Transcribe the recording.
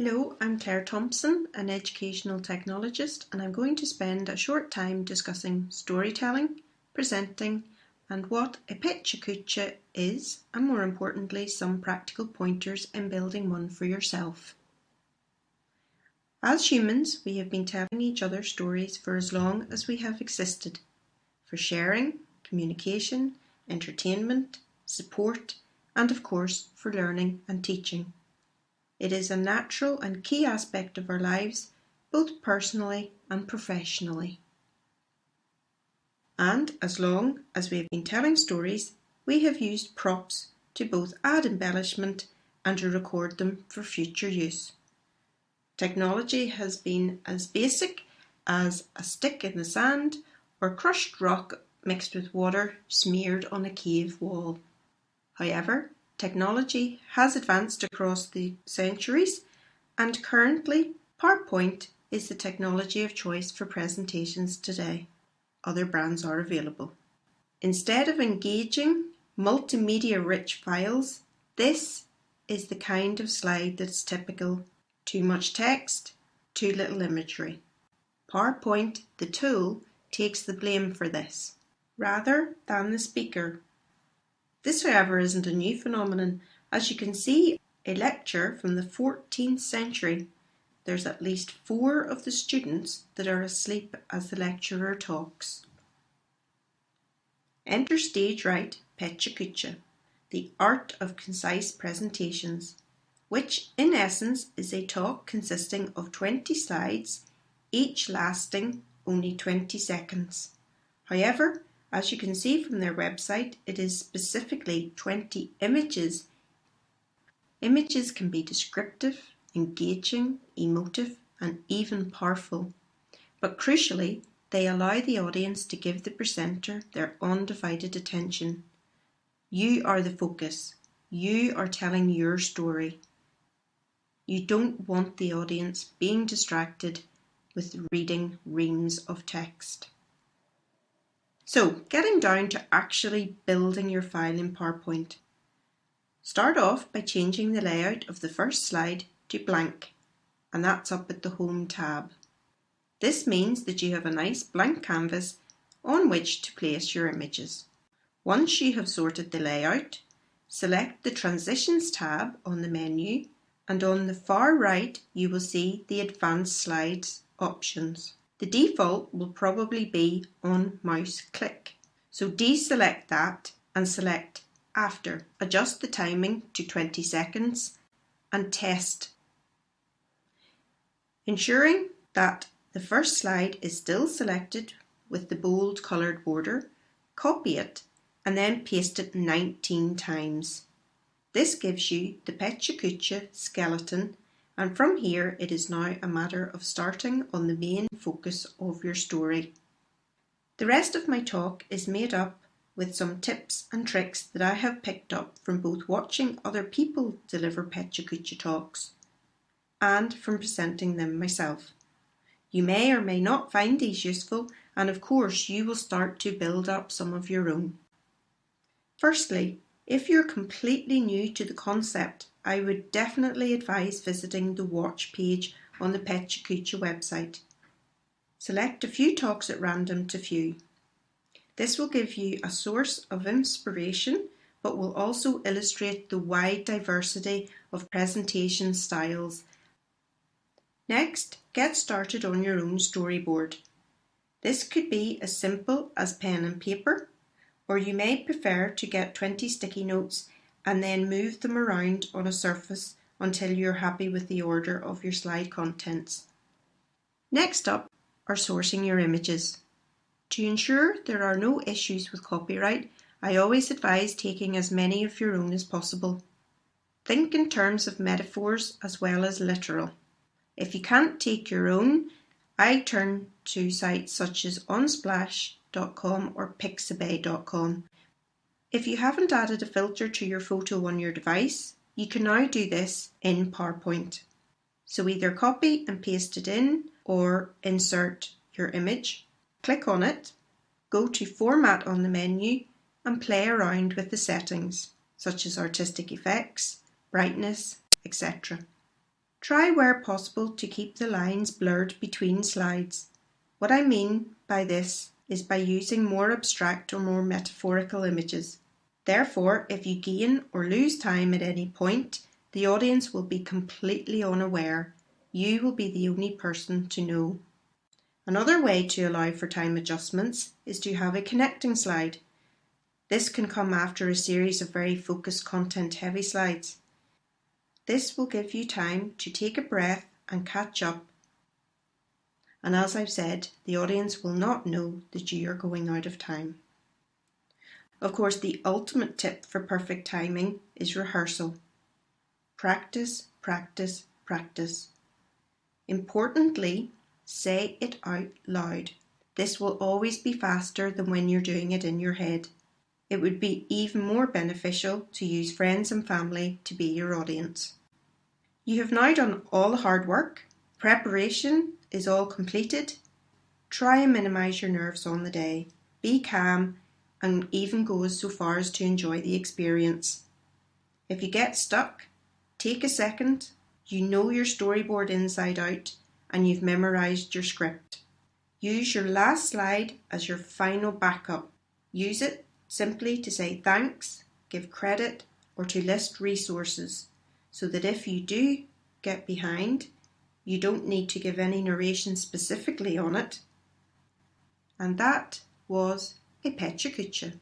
Hello, I'm Claire Thompson, an educational technologist, and I'm going to spend a short time discussing storytelling, presenting, and what a Pecha Kucha is, and more importantly, some practical pointers in building one for yourself. As humans, we have been telling each other stories for as long as we have existed, for sharing, communication, entertainment, support, and of course, for learning and teaching. It is a natural and key aspect of our lives, both personally and professionally. And as long as we have been telling stories, we have used props to both add embellishment and to record them for future use. Technology has been as basic as a stick in the sand or crushed rock mixed with water smeared on a cave wall. However, technology has advanced across the centuries, and currently PowerPoint is the technology of choice for presentations today. Other brands are available. Instead of engaging, multimedia-rich files, this is the kind of slide that's typical. Too much text, too little imagery. PowerPoint, the tool, takes the blame for this, rather than the speaker. This, however, isn't a new phenomenon. As you can see, a lecture from the 14th century, there's at least 4 of the students that are asleep as the lecturer talks. Enter stage right, Pecha Kucha, the art of concise presentations, which in essence is a talk consisting of 20 slides, each lasting only 20 seconds. However, as you can see from their website, it is specifically 20 images. Images can be descriptive, engaging, emotive, and even powerful. But crucially, they allow the audience to give the presenter their undivided attention. You are the focus. You are telling your story. You don't want the audience being distracted with reading reams of text. So, getting down to actually building your file in PowerPoint. Start off by changing the layout of the first slide to blank, and that's up at the Home tab. This means that you have a nice blank canvas on which to place your images. Once you have sorted the layout, select the Transitions tab on the menu, and on the far right you will see the Advanced Slides options. The default will probably be on mouse click. So deselect that and select After. Adjust the timing to 20 seconds and test. Ensuring that the first slide is still selected with the bold coloured border, copy it and then paste it 19 times. This gives you the Pecha Kucha skeleton, and from here it is now a matter of starting on the main focus of your story. The rest of my talk is made up with some tips and tricks that I have picked up from both watching other people deliver Pecha Kucha talks and from presenting them myself. You may or may not find these useful, and of course you will start to build up some of your own. Firstly, if you're completely new to the concept, I would definitely advise visiting the Watch page on the Pecha Kucha website. Select a few talks at random to view. This will give you a source of inspiration, but will also illustrate the wide diversity of presentation styles. Next, get started on your own storyboard. This could be as simple as pen and paper, or you may prefer to get 20 sticky notes and then move them around on a surface until you're happy with the order of your slide contents. Next up are sourcing your images. To ensure there are no issues with copyright, I always advise taking as many of your own as possible. Think in terms of metaphors as well as literal. If you can't take your own, I turn to sites such as Unsplash.com or Pixabay.com. If you haven't added a filter to your photo on your device, you can now do this in PowerPoint. So either copy and paste it in or insert your image, click on it, go to Format on the menu and play around with the settings such as artistic effects, brightness, etc. Try where possible to keep the lines blurred between slides. What I mean by this is by using more abstract or more metaphorical images. Therefore, if you gain or lose time at any point, the audience will be completely unaware. You will be the only person to know. Another way to allow for time adjustments is to have a connecting slide. This can come after a series of very focused content-heavy slides. This will give you time to take a breath and catch up. And as I've said, the audience will not know that you are going out of time. Of course, the ultimate tip for perfect timing is rehearsal. Practice, practice, practice. Importantly, say it out loud. This will always be faster than when you're doing it in your head. It would be even more beneficial to use friends and family to be your audience. You have now done all the hard work. Preparation is all completed. Try and minimise your nerves on the day. Be calm and even go so far as to enjoy the experience. If you get stuck, take a second. You know your storyboard inside out and you've memorised your script. Use your last slide as your final backup. Use it simply to say thanks, give credit, or to list resources, so that if you do get behind, you don't need to give any narration specifically on it. And that was a Pecha Kucha.